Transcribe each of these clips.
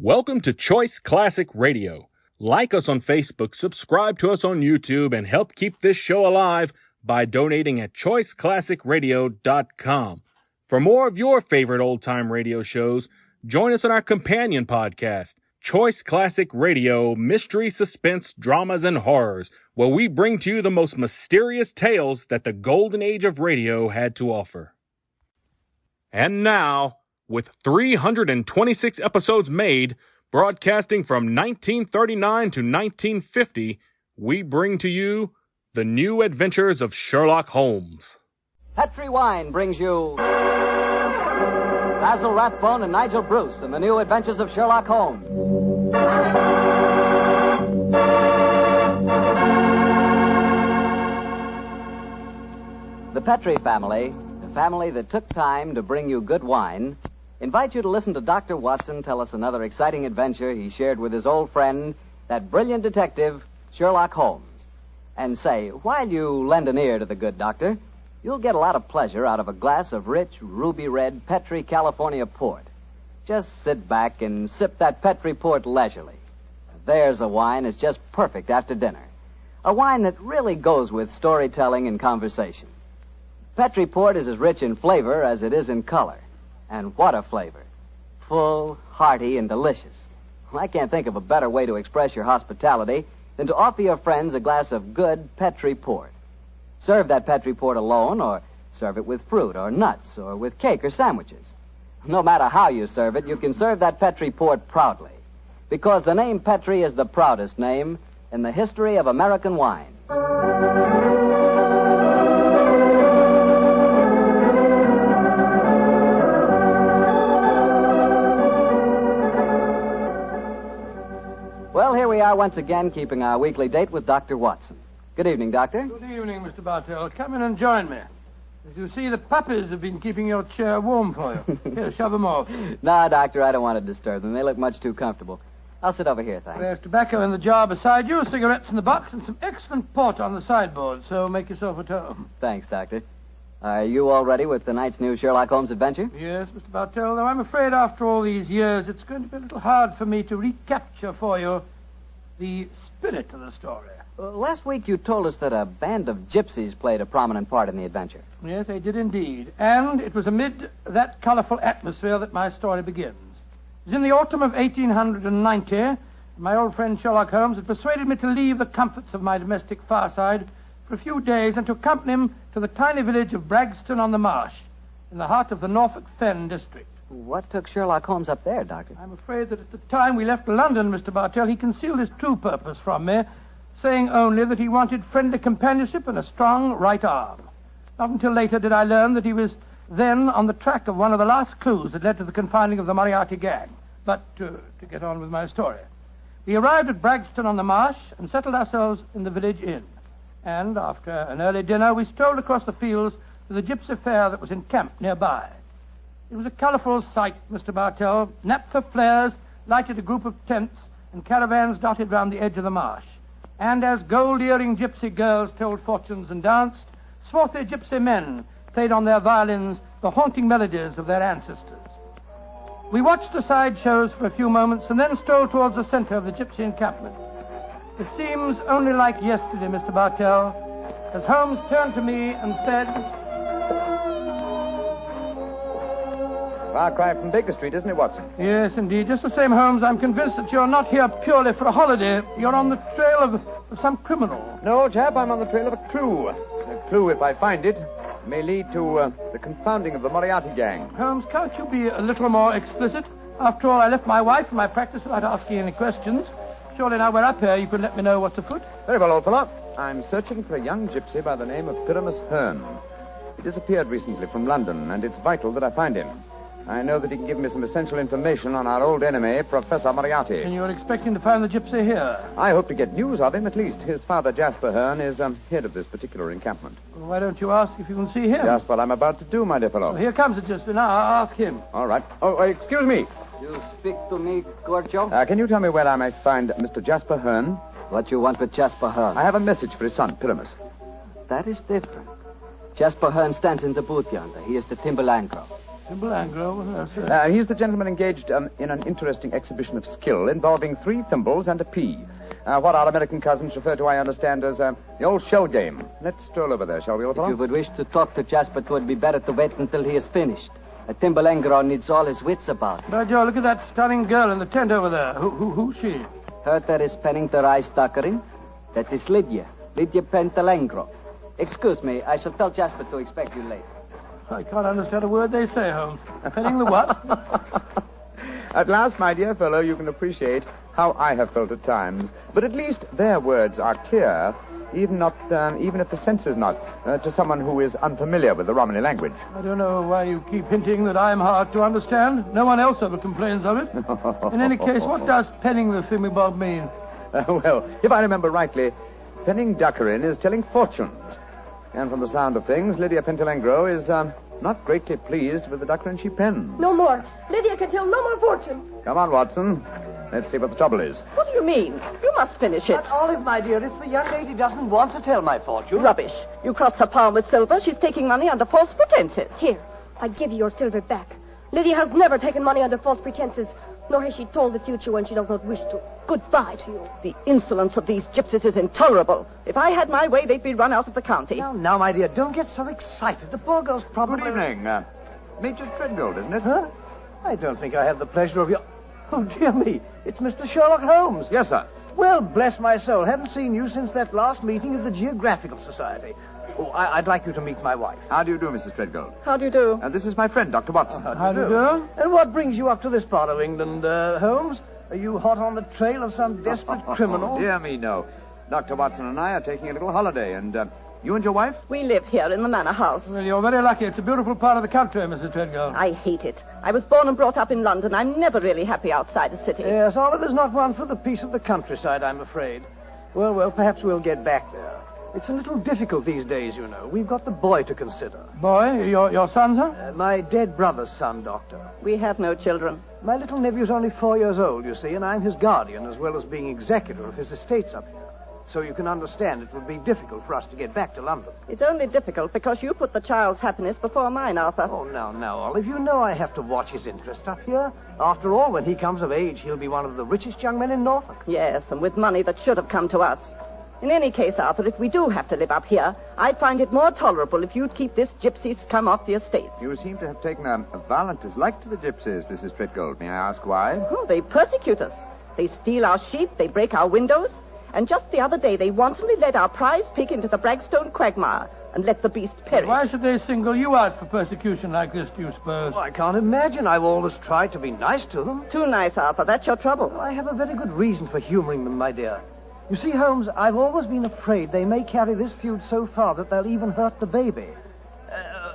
Welcome to Choice Classic Radio. Like us on Facebook, subscribe to us on YouTube, and help keep this show alive by donating at choiceclassicradio.com. For more of your favorite old-time radio shows, join us on our companion podcast, Choice Classic Radio, Mystery, Suspense, Dramas, and Horrors, where we bring to you the most mysterious tales that the golden age of radio had to offer. And now, with 326 episodes made, broadcasting from 1939 to 1950, we bring to you The New Adventures of Sherlock Holmes. Petri Wine brings you Basil Rathbone and Nigel Bruce in The New Adventures of Sherlock Holmes. The Petri family, the family that took time to bring you good wine, invite you to listen to Dr. Watson tell us another exciting adventure he shared with his old friend, that brilliant detective, Sherlock Holmes. And say, while you lend an ear to the good doctor, you'll get a lot of pleasure out of a glass of rich, ruby-red Petri California port. Just sit back and sip that Petri port leisurely. There's a wine that's just perfect after dinner. A wine that really goes with storytelling and conversation. Petri port is as rich in flavor as it is in color. And what a flavor. Full, hearty, and delicious. Well, I can't think of a better way to express your hospitality than to offer your friends a glass of good Petri port. Serve that Petri port alone, or serve it with fruit or nuts, or with cake or sandwiches. No matter how you serve it, you can serve that Petri port proudly. Because the name Petri is the proudest name in the history of American wine. Well, here we are once again, keeping our weekly date with Dr. Watson. Good evening, Doctor. Good evening, Mr. Bartell. Come in and join me. As you see, the puppies have been keeping your chair warm for you. Here, shove them off. No, Doctor, I don't want to disturb them. They look much too comfortable. I'll sit over here, thanks. There's tobacco in the jar beside you, cigarettes in the box, and some excellent port on the sideboard, so make yourself at home. Thanks, Doctor. Are you all ready with tonight's new Sherlock Holmes adventure? Yes, Mr. Bartell, though I'm afraid after all these years, it's going to be a little hard for me to recapture for you the spirit of the story. Last week you told us that a band of gypsies played a prominent part in the adventure. Yes, they did indeed. And it was amid that colorful atmosphere that my story begins. It was in the autumn of 1890, and my old friend Sherlock Holmes had persuaded me to leave the comforts of my domestic fireside for a few days and to accompany him to the tiny village of Bragston-on-the-Marsh, in the heart of the Norfolk Fen district. What took Sherlock Holmes up there, Doctor? I'm afraid that at the time we left London, Mr. Bartell, he concealed his true purpose from me, saying only that he wanted friendly companionship and a strong right arm. Not until later did I learn that he was then on the track of one of the last clues that led to the confining of the Moriarty gang. But to get on with my story. We arrived at Bragston-on-the-Marsh and settled ourselves in the village inn. And after an early dinner, we strolled across the fields to the gypsy fair that was encamped nearby. It was a colorful sight, Mr. Bartell. Naphtha flares lighted a group of tents, and caravans dotted round the edge of the marsh. And as gold-earring gypsy girls told fortunes and danced, swarthy gypsy men played on their violins the haunting melodies of their ancestors. We watched the side shows for a few moments and then strolled towards the center of the gypsy encampment. It seems only like yesterday, Mr. Bartell, as Holmes turned to me and said, Far cry from Baker Street, isn't it, Watson? Yes, indeed. Just the same, Holmes, I'm convinced that you're not here purely for a holiday. You're on the trail of some criminal. No, chap, I'm on the trail of a clue. A clue, if I find it, may lead to the confounding of the Moriarty gang. Holmes, can't you be a little more explicit? After all, I left my wife and my practice without asking any questions. Surely now we're up here, you can let me know what's afoot. Very well, old fellow. I'm searching for a young gypsy by the name of Pyramus Hearn. He disappeared recently from London, and it's vital that I find him. I know that he can give me some essential information on our old enemy, Professor Moriarty. And you're expecting to find the gypsy here? I hope to get news of him, at least. His father, Jasper Hearn, is head of this particular encampment. Well, why don't you ask if you can see him? Just what I'm about to do, my dear fellow. Well, here comes the gypsy. Now, I'll ask him. All right. Oh, excuse me. You speak to me, Gorgio? Can you tell me where I may find Mr. Jasper Hearn? What you want with Jasper Hearn? I have a message for his son, Pyramus. That is different. Jasper Hearn stands in the booth yonder. He is the Timberland girl. Timbalangro, sir. He's the gentleman engaged in an interesting exhibition of skill involving 3 thimbles and a pea. What our American cousins refer to, I understand, as the old shell game. Let's stroll over there, shall we, old fellow? If you would wish to talk to Jasper, it would be better to wait until he is finished. A Timbalangro needs all his wits about. By Joe, look at that stunning girl in the tent over there. Who's she? Her that is penning the rice tuckering. That is Lydia Pentalangro. Excuse me, I shall tell Jasper to expect you late. I can't understand a word they say, Holmes. Penning the what? At last, my dear fellow, you can appreciate how I have felt at times. But at least their words are clear, even if the sense is not, to someone who is unfamiliar with the Romany language. I don't know why you keep hinting that I'm hard to understand. No one else ever complains of it. In any case, what does penning the thingamabob mean? Well, if I remember rightly, penning duckerin is telling fortunes. And from the sound of things, Lydia Pentalangro is not greatly pleased with the duckerin she pens. No more. Lydia can tell no more fortune. Come on, Watson. Let's see what the trouble is. What do you mean? You must finish it. But, Olive, my dear, if the young lady doesn't want to tell my fortune... Rubbish. You crossed her palm with silver. She's taking money under false pretenses. Here, I give you your silver back. Lydia has never taken money under false pretenses, nor has she told the future when she does not wish to. Goodbye to you. The insolence of these gypsies is intolerable. If I had my way, they'd be run out of the county. Now, my dear, don't get so excited. The poor girl's probably... Good evening. Major Treadgold, isn't it? Huh? I don't think I have the pleasure of your... Oh, dear me. It's Mr. Sherlock Holmes. Yes, sir. Well, bless my soul. Haven't seen you since that last meeting of the Geographical Society. Oh, I'd like you to meet my wife. How do you do, Mrs. Treadgold? How do you do? This is my friend, Dr. Watson. How do you do? And what brings you up to this part of England, Holmes? Are you hot on the trail of some desperate criminal? Dear me, no. Dr. Watson and I are taking a little holiday, and you and your wife? We live here in the manor house. Well, you're very lucky. It's a beautiful part of the country, Mrs. Treadgold. I hate it. I was born and brought up in London. I'm never really happy outside a city. Yes, Oliver's not one for the peace of the countryside, I'm afraid. Well, perhaps we'll get back there. It's a little difficult these days, you know. We've got the boy to consider. Boy? Your son, sir? My dead brother's son, Doctor. We have no children. My little nephew's only 4 years old, you see, and I'm his guardian as well as being executor of his estates up here. So you can understand it would be difficult for us to get back to London. It's only difficult because you put the child's happiness before mine, Arthur. Oh, now, Olive, you know I have to watch his interest up here. After all, when he comes of age, he'll be one of the richest young men in Norfolk. Yes, and with money that should have come to us. In any case, Arthur, if we do have to live up here, I'd find it more tolerable if you'd keep this gypsy scum off the estates. You seem to have taken a violent dislike to the gypsies, Mrs. Treadgold. May I ask why? Oh, they persecute us. They steal our sheep, they break our windows, and just the other day they wantonly led our prize pig into the Bragstone quagmire and let the beast perish. Why should they single you out for persecution like this, do you suppose? Well, I can't imagine. I've always tried to be nice to them. Too nice, Arthur. That's your trouble. Well, I have a very good reason for humoring them, my dear. You see, Holmes, I've always been afraid they may carry this feud so far that they'll even hurt the baby.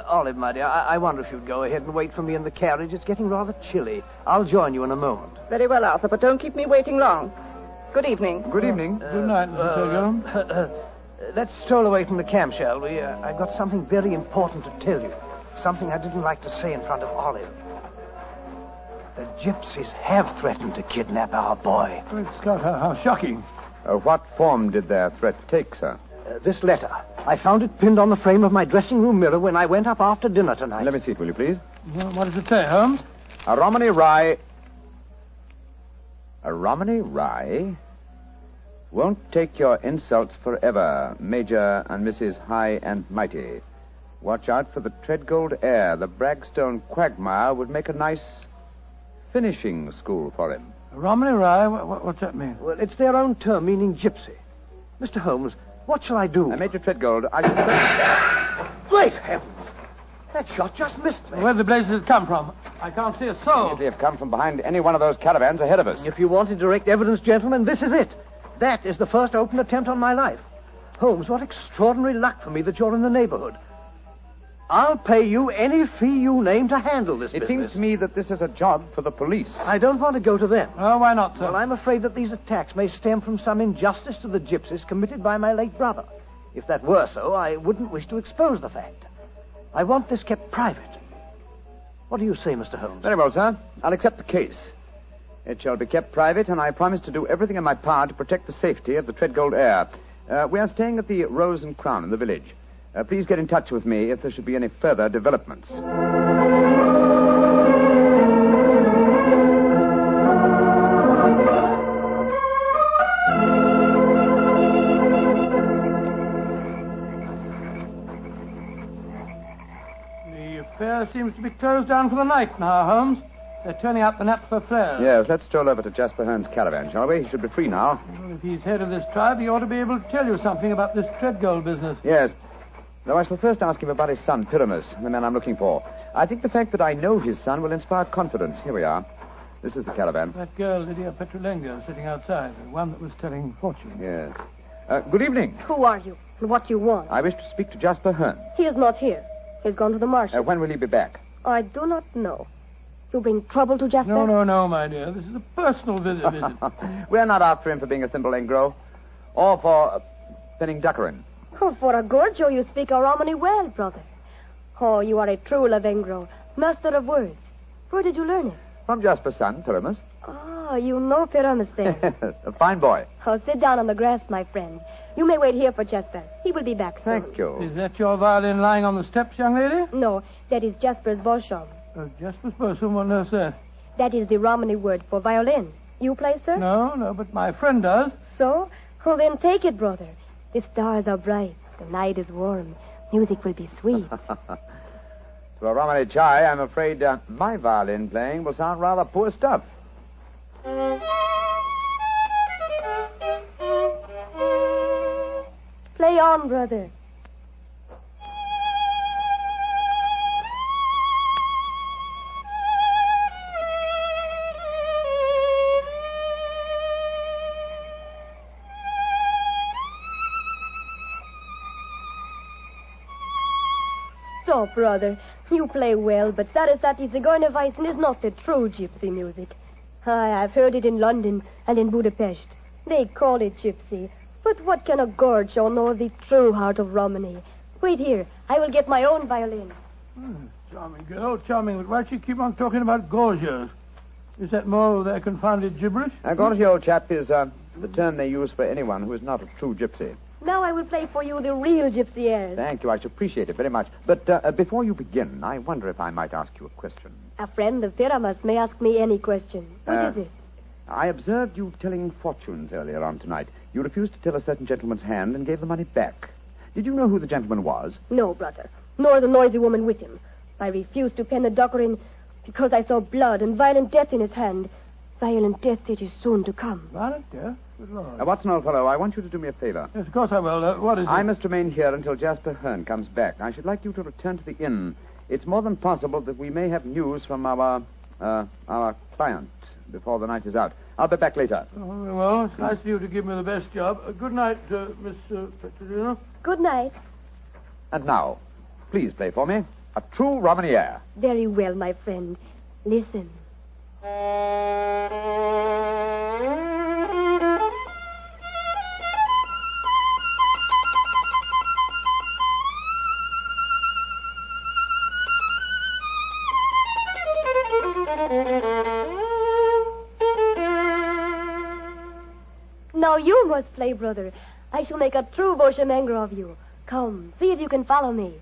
Olive, my dear, I wonder if you'd go ahead and wait for me in the carriage. It's getting rather chilly. I'll join you in a moment. Very well, Arthur, but don't keep me waiting long. Good evening. Good evening. Good night, Mr. Treadgold. Let's stroll away from the camp, shall we? I've got something very important to tell you. Something I didn't like to say in front of Olive. The gypsies have threatened to kidnap our boy. Great Scott, how shocking. What form did their threat take, sir? This letter. I found it pinned on the frame of my dressing room mirror when I went up after dinner tonight. Let me see it, will you, please? Well, what does it say, Holmes? A Romany Rye... A Romany Rye? Won't take your insults forever, Major and Mrs. High and Mighty. Watch out for the Treadgold heir. The Bragstone quagmire would make a nice finishing school for him. Romany Rye? What's that mean? Well, it's their own term, meaning gypsy. Mr. Holmes, what shall I do? Major Treadgold, I should say... Great heavens! That shot just missed me. Where the blazes did it come from? I can't see a soul. Easily have come from behind any one of those caravans ahead of us. If you wanted direct evidence, gentlemen, this is it. That is the first open attempt on my life. Holmes, what extraordinary luck for me that you're in the neighborhood. I'll pay you any fee you name to handle this business. It seems to me that this is a job for the police. I don't want to go to them. Oh, why not, sir? Well, I'm afraid that these attacks may stem from some injustice to the gypsies committed by my late brother. If that were so, I wouldn't wish to expose the fact. I want this kept private. What do you say, Mr. Holmes? Very well, sir. I'll accept the case. It shall be kept private, and I promise to do everything in my power to protect the safety of the Treadgold heir. We are staying at the Rose and Crown in the village. Please get in touch with me if there should be any further developments. seems to be closed down for the night now, Holmes. They're turning out the naphtha flares. Yes, let's stroll over to Jasper Hearn's caravan, shall we? He should be free now. Well, if he's head of this tribe, he ought to be able to tell you something about this Treadgold business. Yes. Though I shall first ask him about his son, Pyramus, the man I'm looking for. I think the fact that I know his son will inspire confidence. Here we are. This is the caravan. That girl, Lydia Petrolengo, sitting outside, the one that was telling fortunes. Yes. Good evening. Who are you, and what do you want? I wish to speak to Jasper Hearn. He is not here. He's gone to the marshes. When will he be back? I do not know. You bring trouble to Jasper? No, my dear. This is a personal visit. We're not after him for being a thimble engro, or for penning duckerin. Oh, for a Gorgio, you speak a Romany well, brother. Oh, you are a true Lavengro, master of words. Where did you learn it? From Jasper's son, Pyramus. Ah, you know Pyramus then. A fine boy. Oh, sit down on the grass, my friend. You may wait here for Jasper. He will be back soon. Thank you. Is that your violin lying on the steps, young lady? No, that is Jasper's Bolshom. Jasper's bosom, what on earth, sir? That is the Romany word for violin. You play, sir? No, but my friend does. So? Oh, then take it, brother. The stars are bright. The night is warm. Music will be sweet. To a Romany chai, I'm afraid my violin playing will sound rather poor stuff. Play on, brother. Stop, brother. You play well, but Sarasate Zigeunerweisen is not the true gypsy music. I've heard it in London and in Budapest. They call it gypsy. But what can a Gorgio know of the true heart of Romany? Wait here. I will get my own violin. Charming girl, charming. But why does she keep on talking about Gorgios? Is that more of their confounded gibberish? Gorgio, old chap, is the term they use for anyone who is not a true gypsy. Now I will play for you the real gypsy airs. Thank you. I should appreciate it very much. But before you begin, I wonder if I might ask you a question. A friend of Pyramus may ask me any question. What is it? I observed you telling fortunes earlier on tonight. You refused to tell a certain gentleman's hand and gave the money back. Did you know who the gentleman was? No, brother. Nor the noisy woman with him. I refused to pen the duckerin because I saw blood and violent death in his hand. Violent death it is soon to come. Violent death? Good Lord. Watson, old fellow, I want you to do me a favor. Yes, of course I will. What is it? I must remain here until Jasper Hearn comes back. I should like you to return to the inn. It's more than possible that we may have news from our client before the night is out. I'll be back later. Oh, well, it's nice of you to give me the best job. Good night, Miss Petrolina. Good night. And now, please play for me a true Romany air. Very well, my friend. Listen. Now you must play, brother. I shall make a true Boshemengro of you. Come, see if you can follow me.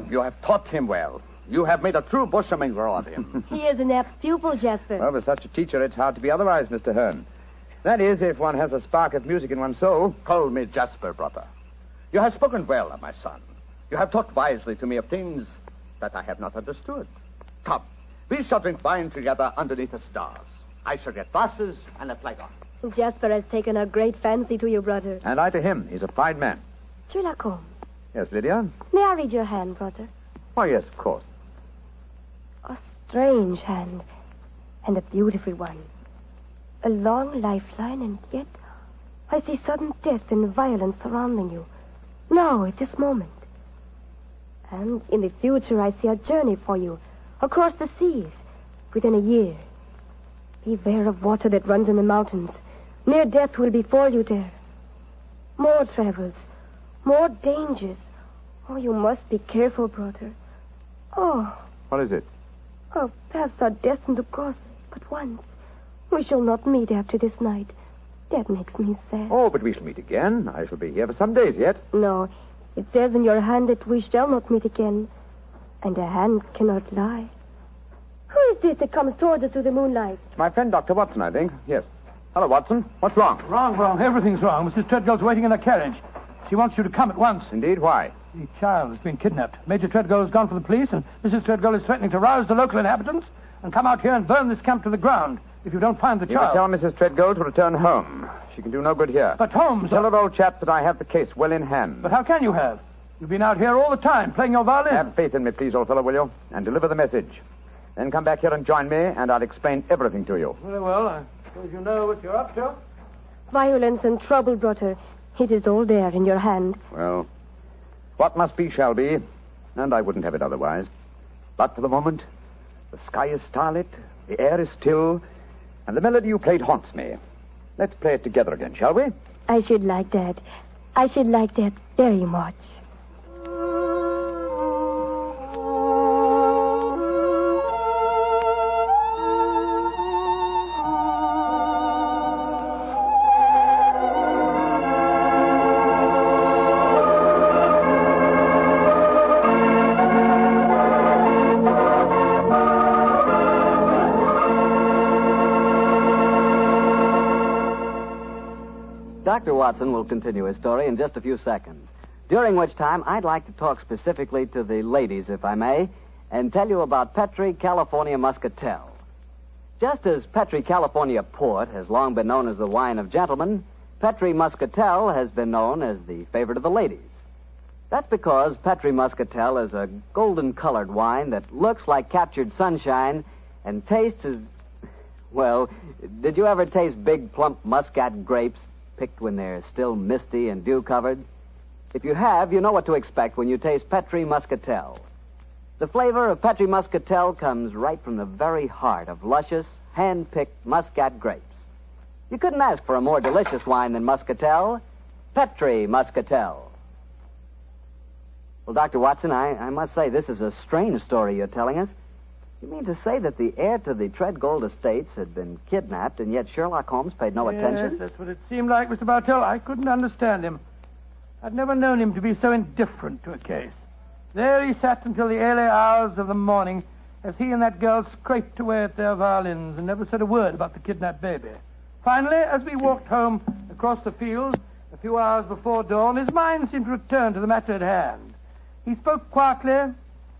You have taught him well. You have made a true Boshemengro of him. He is an apt pupil, Jasper. Well, with such a teacher, it's hard to be otherwise, Mr. Hearn. That is, if one has a spark of music in one's soul. Call me Jasper, brother. You have spoken well of my son. You have talked wisely to me of things that I have not understood. Come, we shall drink wine together underneath the stars. I shall get glasses and a flagon. Jasper has taken a great fancy to you, brother. And I to him. He's a fine man. Sherlock Holmes, Yes, Lydia? may I read your hand, brother? Why, yes, of course. A strange hand, and a beautiful one. A long lifeline, and yet I see sudden death and violence surrounding you. Now, at this moment. And in the future, I see a journey for you across the seas within a year. Beware of water that runs in the mountains. Near death will befall you there. More travels, more dangers. Oh, you must be careful, brother. Oh. What is it? Our paths are destined to cross but once. We shall not meet after this night. That makes me sad. Oh, but we shall meet again. I shall be here for some days yet. No, it says in your hand that we shall not meet again. And a hand cannot lie. Who is this that comes toward us through the moonlight? It's my friend, Dr. Watson, I think. Yes. Hello, Watson. What's wrong? Wrong. Everything's wrong. Mrs. Treadgold's waiting in a carriage. She wants you to come at once. Indeed? Why? The child has been kidnapped. Major Treadgold has gone for the police, and Mrs. Treadgold is threatening to rouse the local inhabitants and come out here and burn this camp to the ground if you don't find the You child. tell Mrs. Treadgold to return home. She can do no good here. But Holmes... Tell her, old chap, that I have the case well in hand. But how can you have? You've been out here all the time, playing your violin. Have faith in me, please, old fellow, will you? And deliver the message. Then come back here and join me, and I'll explain everything to you. Very well. I suppose you know what you're up to. Violence and trouble, brother. It is all there in your hand. Well, what must be shall be, and I wouldn't have it otherwise. But for the moment, the sky is starlit, the air is still, and the melody you played haunts me. Let's play it together again, shall we? I should like that. I should like that very much. Dr. Watson will continue his story in just a few seconds, during which time I'd like to talk specifically to the ladies, if I may, and tell you about Petri California Muscatel. Just as Petri California Port has long been known as the wine of gentlemen, Petri Muscatel has been known as the favorite of the ladies. That's because Petri Muscatel is a golden-colored wine that looks like captured sunshine and tastes as... Well, did you ever taste big, plump muscat grapes picked when they're still misty and dew-covered? If you have, you know what to expect when you taste Petri Muscatel. The flavor of Petri Muscatel comes right from the very heart of luscious, hand-picked muscat grapes. You couldn't ask for a more delicious wine than Muscatel. Petri Muscatel. Well, Dr. Watson, I must say this is a strange story you're telling us. You mean to say that the heir to the Treadgold estates had been kidnapped, and yet Sherlock Holmes paid no attention? Yes, that's what it seemed like, Mr. Bartell. I couldn't understand him. I'd never known him to be so indifferent to a case. There he sat until the early hours of the morning as he and that girl scraped away at their violins and never said a word about the kidnapped baby. Finally, as we walked home across the fields a few hours before dawn, his mind seemed to return to the matter at hand. He spoke quietly,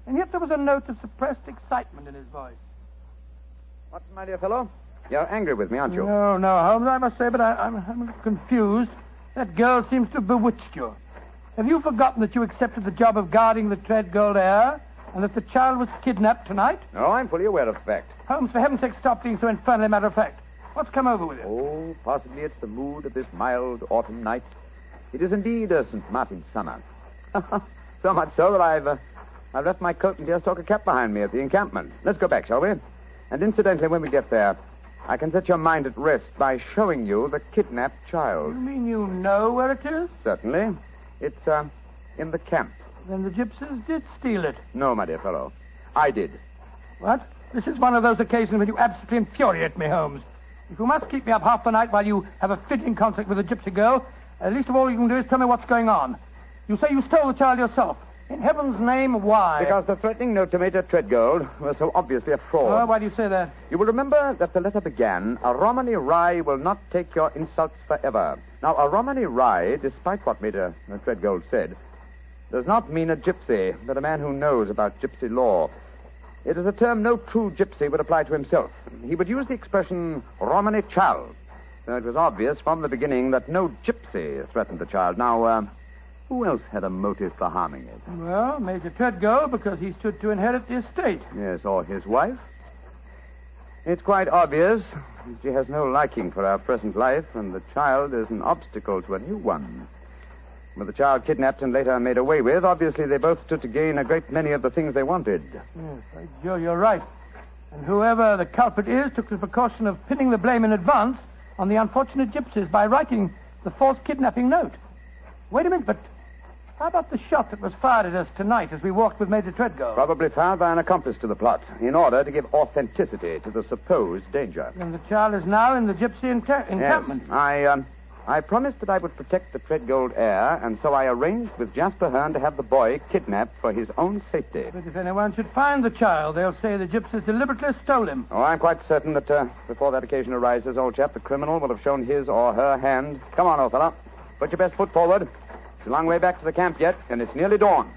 and yet there was a note of suppressed excitement in his voice. What, my dear fellow? You're angry with me, aren't you? No, Holmes, I must say, but I'm confused. That girl seems to have bewitched you. Have you forgotten that you accepted the job of guarding the Treadgold heir, and that the child was kidnapped tonight? No, I'm fully aware of the fact. Holmes, for heaven's sake, stop being so infernally matter-of-fact. What's come over with you? Oh, possibly it's the mood of this mild autumn night. It is indeed a St. Martin's summer. So much so that I've left my coat and deerstalker cap behind me at the encampment. Let's go back, shall we? And incidentally, when we get there, I can set your mind at rest by showing you the kidnapped child. You mean you know where it is? Certainly. It's, in the camp. Then the gypsies did steal it. No, my dear fellow. I did. What? This is one of those occasions when you absolutely infuriate me, Holmes. If you must keep me up half the night while you have a fitting concert with a gypsy girl, least of all you can do is tell me what's going on. You say you stole the child yourself. In heaven's name, why? Because the threatening note to Major Treadgold was so obviously a fraud. Oh, why do you say that? You will remember that the letter began, "A Romany Rye will not take your insults forever." Now, a Romany Rye, despite what Major Treadgold said, does not mean a gypsy, but a man who knows about gypsy law. It is a term no true gypsy would apply to himself. He would use the expression Romany child. So it was obvious from the beginning that no gypsy threatened the child. Now, who else had a motive for harming it? Well, Major Treadgold, because he stood to inherit the estate. Yes, or his wife. It's quite obvious. She has no liking for our present life, and the child is an obstacle to a new one. With the child kidnapped and later made away with, obviously they both stood to gain a great many of the things they wanted. Yes, by Joe, you're right. And whoever the culprit is took the precaution of pinning the blame in advance on the unfortunate gypsies by writing the false kidnapping note. Wait a minute, but how about the shot that was fired at us tonight as we walked with Major Treadgold? Probably fired by an accomplice to the plot, in order to give authenticity to the supposed danger. And the child is now in the gypsy encampment. Yes, I promised that I would protect the Treadgold heir, and so I arranged with Jasper Hearn to have the boy kidnapped for his own safety. But if anyone should find the child, they'll say the gypsies deliberately stole him. Oh, I'm quite certain that before that occasion arises, old chap, the criminal will have shown his or her hand. Come on, old fella. Put your best foot forward. It's a long way back to the camp yet, and it's nearly dawn.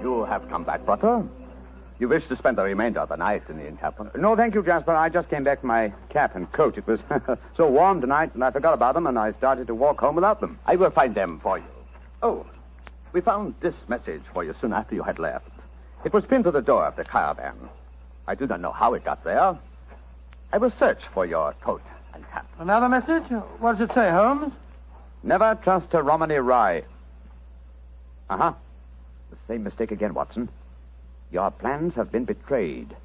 You have come back, brother. You wish to spend the remainder of the night in the encampment? No, thank you, Jasper. I just came back for my cap and coat. It was so warm tonight, and I forgot about them, and I started to walk home without them. I will find them for you. Oh, we found this message for you soon after you had left. It was pinned to the door of the caravan. I do not know how it got there. I will search for your coat and cap. Another message? What does it say, Holmes? Never trust a Romany rye. Uh-huh. The same mistake again, Watson. Your plans have been betrayed.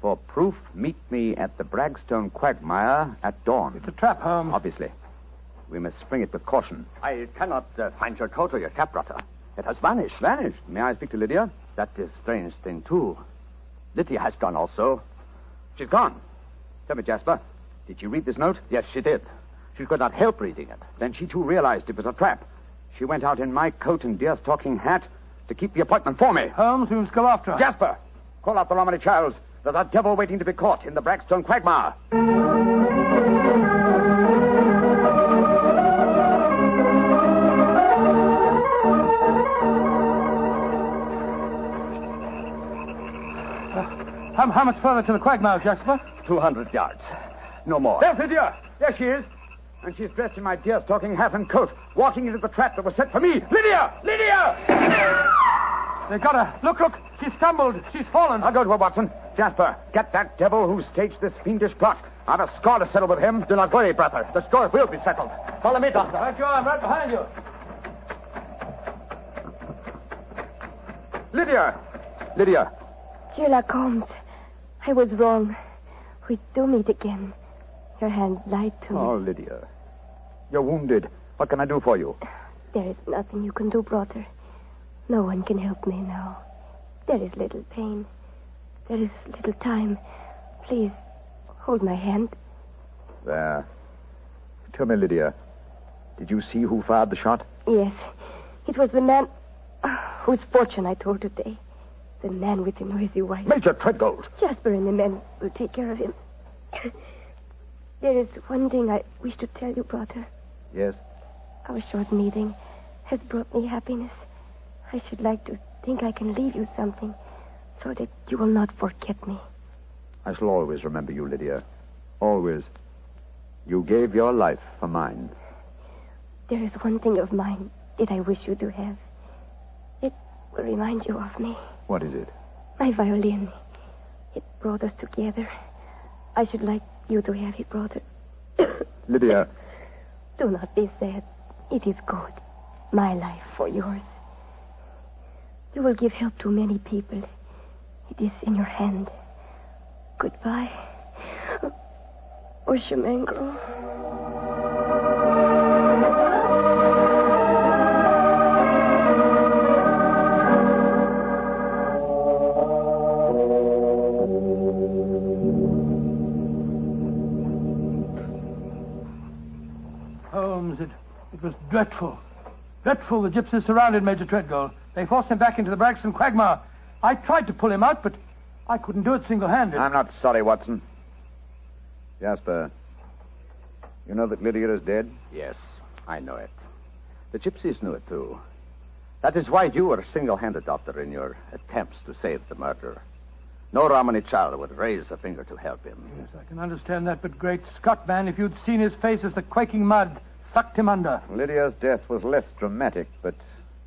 For proof, meet me at the Bragstone quagmire at dawn. It's a trap, Holmes. Obviously. We must spring it with caution. I cannot find your coat or your cap, brother. It has vanished. Vanished? May I speak to Lydia? That is a strange thing, too. Lydia has gone also. She's gone. Tell me, Jasper, did she read this note? Yes, she did. She could not help reading it. Then she, too, realized it was a trap. She went out in my coat and deer-stalking hat to keep the appointment for me. Holmes, we must go after her. Jasper, call out the Romany Childs. There's a devil waiting to be caught in the Bragstone quagmire. How much further to the quagmire, Jasper? 200 yards. No more. There's Lydia. There she is. And she's dressed in my deer-stalking hat and coat, walking into the trap that was set for me. Lydia! Lydia! They got her. Look. She stumbled. She's fallen. I'll go to her, Watson. Jasper, get that devil who staged this fiendish plot. I've a score to settle with him. Do not worry, brother. The score will be settled. Follow me, doctor. Right you are. I'm right behind you. Lydia. Sherlock Holmes, I was wrong. We do meet again. Your hand lied to me. Oh, Lydia. You're wounded. What can I do for you? There is nothing you can do, brother. No one can help me now. There is little pain. There is little time. Please, hold my hand. There. Tell me, Lydia, did you see who fired the shot? Yes. It was the man whose fortune I told today. The man with the noisy wife. Major Treadgold. Jasper and the men will take care of him. There is one thing I wish to tell you, brother. Yes? Our short meeting has brought me happiness. I should like to think I can leave you something so that you will not forget me. I shall always remember you, Lydia. Always. You gave your life for mine. There is one thing of mine that I wish you to have. It will remind you of me. What is it? My violin. It brought us together. I should like you to have it, brother. Lydia. Do not be sad. It is good. My life for yours. You will give help to many people. It is in your hand. Goodbye. Oshimengro. Holmes, it was dreadful. Dreadful. The gypsies surrounded Major Treadgold. They forced him back into the Bragstone quagmire. I tried to pull him out, but I couldn't do it single-handed. I'm not sorry, Watson. Jasper, you know that Lydia is dead? Yes, I know it. The gypsies knew it, too. That is why you were single-handed, Doctor, in your attempts to save the murderer. No Romany child would raise a finger to help him. Yes, I can understand that, but great Scott, man, if you'd seen his face as the quaking mud sucked him under. Lydia's death was less dramatic, but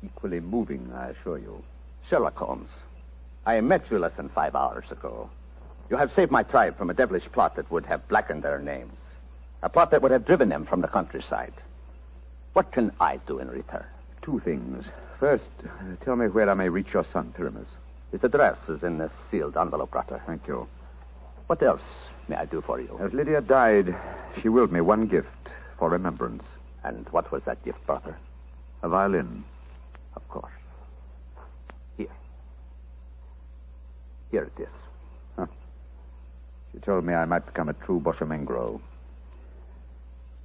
equally moving, I assure you. Sherlock Holmes, I met you less than 5 hours ago. You have saved my tribe from a devilish plot that would have blackened their names. A plot that would have driven them from the countryside. What can I do in return? 2 things. First, tell me where I may reach your son, Pyramus. His address is in this sealed envelope, Brother. Thank you. What else may I do for you? As Lydia died, she willed me one gift for remembrance. And what was that gift, Brother? A violin. Of course. Here. Here it is. Huh. She told me I might become a true Boshamengro.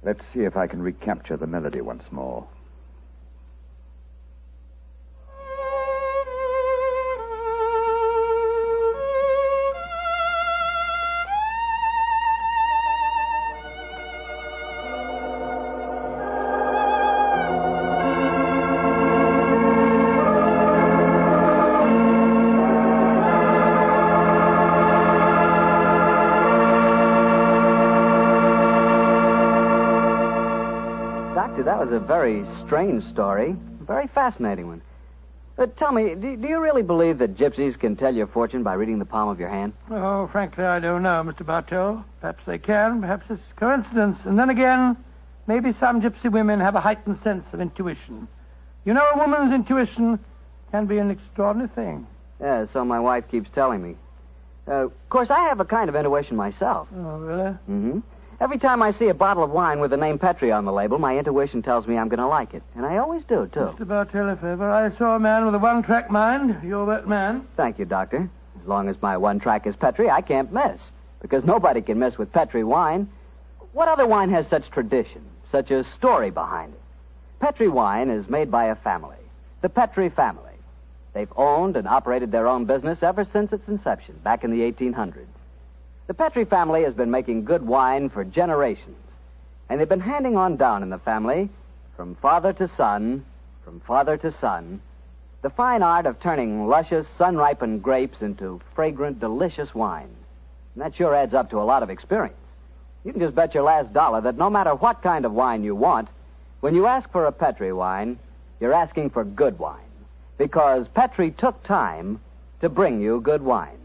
Let's see if I can recapture the melody once more. Doctor, that was a very strange story. A very fascinating one. But tell me, do you really believe that gypsies can tell your fortune by reading the palm of your hand? Oh, frankly, I don't know, Mr. Bartell. Perhaps they can, perhaps it's coincidence. And then again, maybe some gypsy women have a heightened sense of intuition. You know, a woman's intuition can be an extraordinary thing. Yeah, so my wife keeps telling me. Of course, I have a kind of intuition myself. Oh, really? Mm-hmm. Every time I see a bottle of wine with the name Petri on the label, my intuition tells me I'm going to like it. And I always do, too. Mr. Bartell, if ever I saw a man with a one-track mind, you're that man. Thank you, Doctor. As long as my one track is Petri, I can't miss. Because nobody can miss with Petri wine. What other wine has such tradition, such a story behind it? Petri wine is made by a family, the Petri family. They've owned and operated their own business ever since its inception, back in the 1800s. The Petri family has been making good wine for generations, and they've been handing on down in the family, from father to son, the fine art of turning luscious, sun-ripened grapes into fragrant, delicious wine. And that sure adds up to a lot of experience. You can just bet your last dollar that no matter what kind of wine you want, when you ask for a Petri wine, you're asking for good wine, because Petri took time to bring you good wine.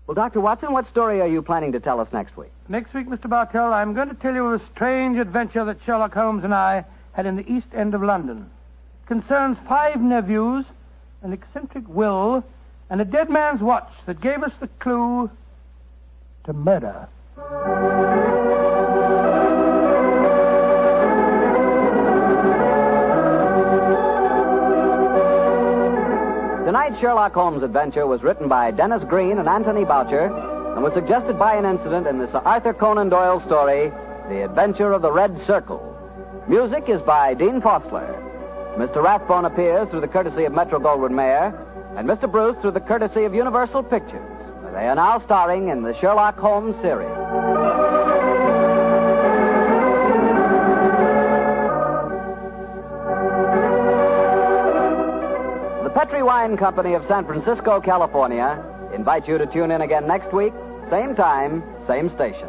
Well, Dr. Watson, what story are you planning to tell us next week? Next week, Mr. Bartell, I'm going to tell you of a strange adventure that Sherlock Holmes and I had in the East End of London. It concerns 5 nephews, an eccentric will, and a dead man's watch that gave us the clue to murder. Tonight's Sherlock Holmes adventure was written by Dennis Green and Anthony Boucher and was suggested by an incident in the Sir Arthur Conan Doyle story, The Adventure of the Red Circle. Music is by Dean Fostler. Mr. Rathbone appears through the courtesy of Metro-Goldwyn-Mayer, and Mr. Bruce through the courtesy of Universal Pictures. They are now starring in the Sherlock Holmes series. The Petri Wine Company of San Francisco, California, invites you to tune in again next week, same time, same station.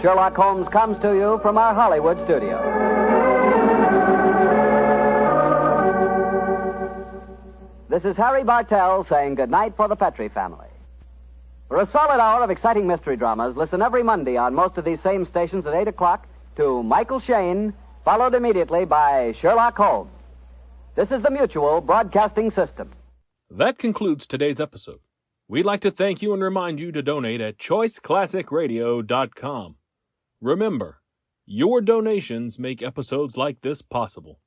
Sherlock Holmes comes to you from our Hollywood studio. This is Harry Bartell saying goodnight for the Petri family. For a solid hour of exciting mystery dramas, listen every Monday on most of these same stations at 8 o'clock to Michael Shayne, followed immediately by Sherlock Holmes. This is the Mutual Broadcasting System. That concludes today's episode. We'd like to thank you and remind you to donate at choiceclassicradio.com. Remember, your donations make episodes like this possible.